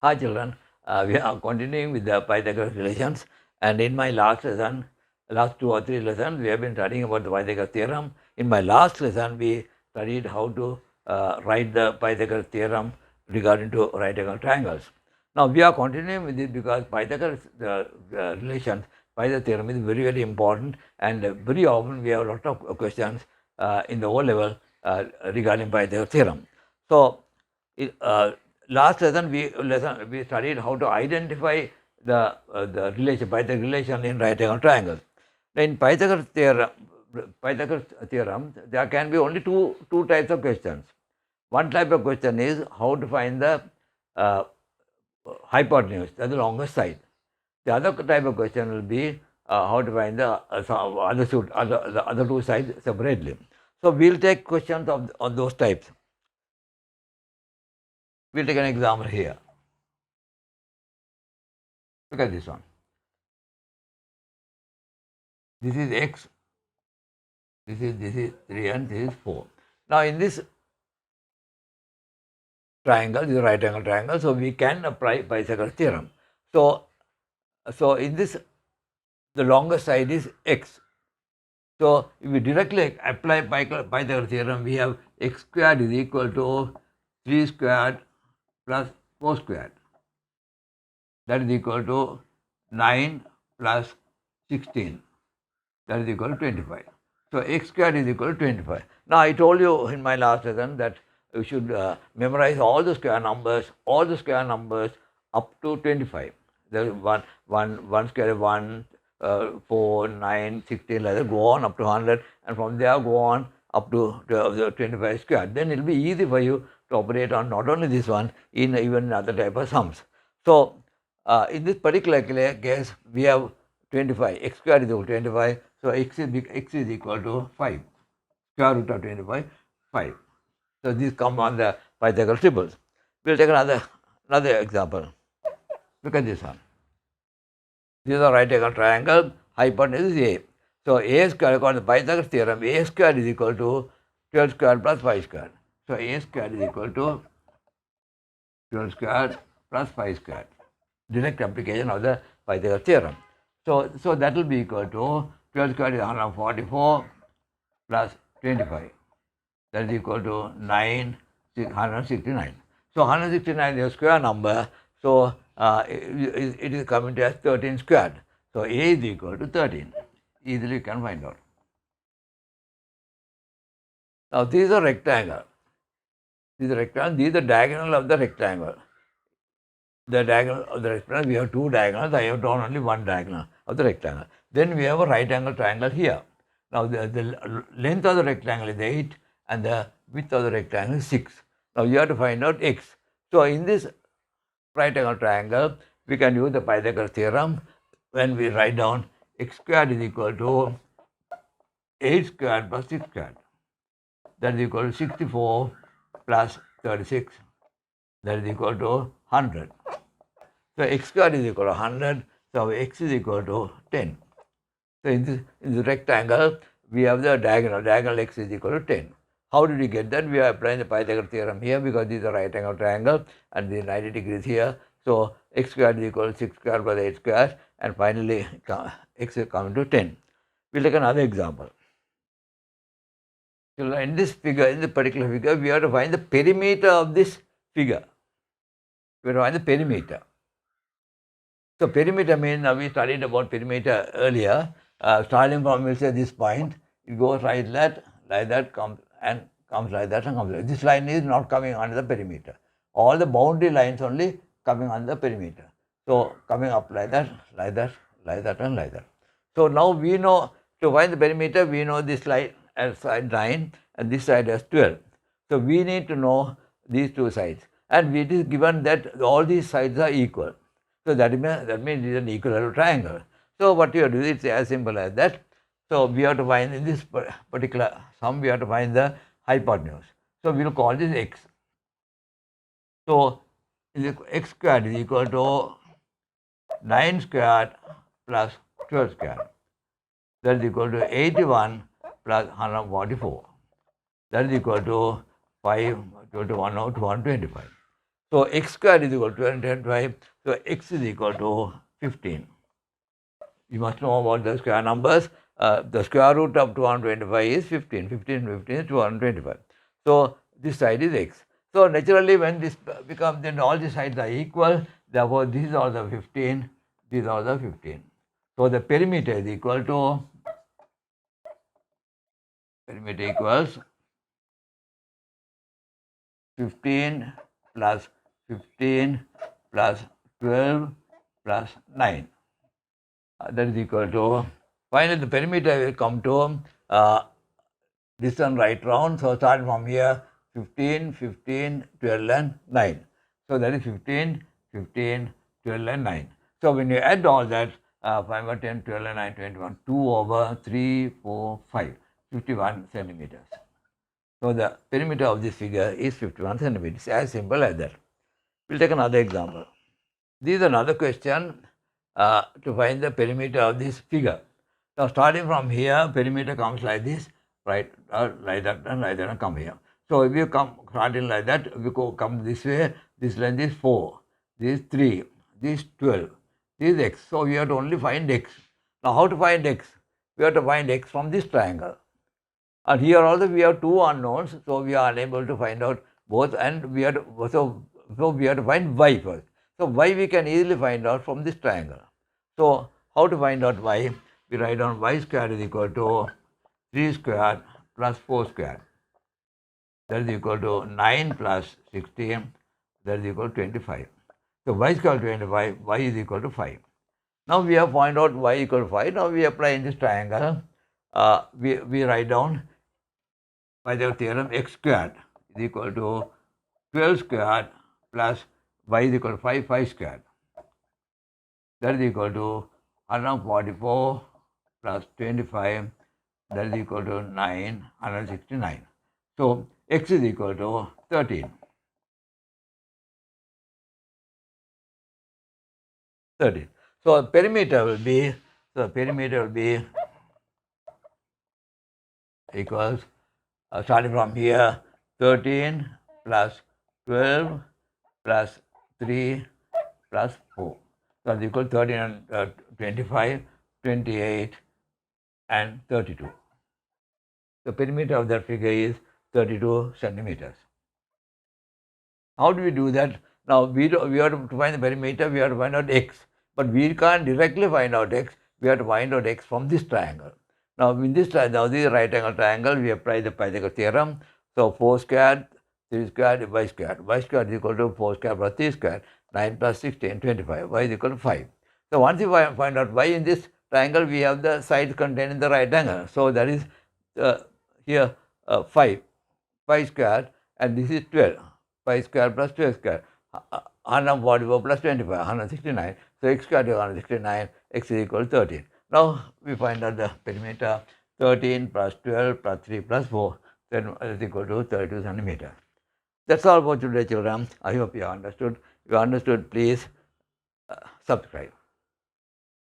Hi children, we are continuing with the Pythagoras relations, and in my last lesson, last 2 or 3 lessons, we have been studying about the Pythagoras theorem. In my last lesson, we studied how to write the Pythagoras theorem regarding to right angle triangles. Now we are continuing with it because Pythagoras relations, Pythagoras theorem is very, very important, and very often we have a lot of questions in the O level regarding Pythagoras theorem. So last lesson we studied how to identify the relation Pythagoras relation in right angle triangles. In Pythagoras theorem, there can be only two types of questions. One type of question is how to find the uh, hypotenuse, that's the longest side. The other type of question will be how to find the other two sides separately. So we'll take questions of those types. We'll take an example here. Look at this one. This is x, this is 3 and this is 4. Now in this triangle, this is a right angle triangle, so we can apply Pythagoras theorem. So in this, the longest side is x. So if we directly apply Pythagoras theorem, we have x squared is equal to 3 squared plus 4 squared. That is equal to 9 plus 16. That is equal to 25. So x squared is equal to 25. Now I told you in my last lesson that you should memorize all the square numbers up to 25. There is one square 1, 4, 9, 16, like that, go on up to 100, and from there go on up to 25 square. Then it will be easy for you to operate on not only this one, in even other type of sums. So in this particular case, we have 25, x squared is equal to 25, so x is equal to 5, square root of 25, 5. So these come on the Pythagoras triples. We'll take another example. Look at this one. This is a right angle triangle, hypotenuse is A. So A square, according to the Pythagoras theorem, A square is equal to 12 square plus 5 square. So A square is equal to 12 square plus 5 square. Direct application of the Pythagoras theorem. So that will be equal to 12 square is 144 plus 25. That is equal to 169. So 169 is a square number. So it is coming to as 13 squared. So A is equal to 13. Easily you can find out. Now this is a rectangle. This is a rectangle. This is the diagonal of the rectangle. The diagonal of the rectangle, we have two diagonals. I have drawn only one diagonal of the rectangle. Then we have a right angle triangle here. Now the length of the rectangle is 8 and the width of the rectangle is 6. Now you have to find out x. So in this right angle triangle, we can use the Pythagoras theorem when we write down x squared is equal to 8 squared plus 6 squared. That is equal to 64 plus 36. That is equal to 100. So x squared is equal to 100. So x is equal to 10. So in this rectangle, we have the diagonal. Diagonal x is equal to 10. How did we get that? We are applying the Pythagoras theorem here because this is a right angle triangle and this is 90 degrees here. So x squared is equal to 6 squared plus 8 squared, and finally x is coming to 10. We'll take another example. So in this figure, in this particular figure, we have to find the perimeter of this figure. We have to find the perimeter. So perimeter means, we studied about perimeter earlier. Starting from, we'll say, this point, it goes like that, comes like that, and comes like that. This line is not coming under the perimeter. All the boundary lines only coming under the perimeter. So coming up like that, like that, like that, and like that. So now we know, to find the perimeter, we know this line as side 9 and this side as 12. So we need to know these two sides. And it is given that all these sides are equal. So that means it is an equilateral triangle. So what you have to do, it's as simple as that. So we have to find, in this particular sum, we have to find the hypotenuse. So we will call this x. So x squared is equal to 9 squared plus 12 squared. That is equal to 81 plus 144. That is equal to 5, equal to 125. So x square is equal to 225. So x is equal to 15. You must know about the square numbers. The square root of 225 is 15. 15 is 225. So this side is x. So naturally when this becomes, then all the sides are equal. Therefore this is also 15. This is also 15. So the perimeter is equal to, perimeter equals 15 plus 15 plus 12 plus 9. That is equal to, finally the perimeter will come to this one right round. So start from here, 15, 15, 12 and 9. So that is 15, 15, 12 and 9. So when you add all that, 5, 10, 12 and 9, 21, 2 over 3, 4, 5, 51 centimeters. So the perimeter of this figure is 51 centimeters, as simple as that. We'll take another example. This is another question to find the perimeter of this figure. Now starting from here, perimeter comes like this, right, like that and come here. So if you come starting like that, if you come this way, this length is 4, this is 3, this is 12, this is x. So we have to only find x. Now how to find x? We have to find x from this triangle. And here also we have two unknowns, so we are unable to find out both, and we have to, so we have to find y first. So y we can easily find out from this triangle. So how to find out y? We write down y square is equal to 3 square plus 4 square. That is equal to 9 plus 16. That is equal to 25. So y square 25, y is equal to 5. Now we have found out y equal to 5. Now we apply in this triangle. We write down Pythagoras theorem, x squared is equal to 12 squared plus y is equal to 5 squared. That is equal to 144 plus 25, that is equal to 169. So x is equal to 13. 13. So perimeter will be, equals, starting from here, 13 plus 12 plus 3 plus 4. So it's equal to 13 and 25, 28 and 32. The perimeter of that figure is 32 centimeters. How do we do that? Now we have to find the perimeter, we have to find out x. But we can't directly find out x, we have to find out x from this triangle. Now in this triangle, this right angle triangle, we apply the Pythagoras theorem. So 4 squared, 3 squared, y squared. Y squared is equal to 4 squared plus 3 squared, 9 plus 16, 25. Y is equal to 5. So once you find out y in this triangle, we have the sides contained in the right angle. So that is here 5 squared, and this is 12. 5 square plus 12 square, 144 plus 25, 169. So x squared is 169, x is equal to 13. Now we find out the perimeter, 13 plus 12 plus 3 plus 4, then is equal to 32 centimeters. That's all for today, children. I hope you understood. If you understood, please subscribe.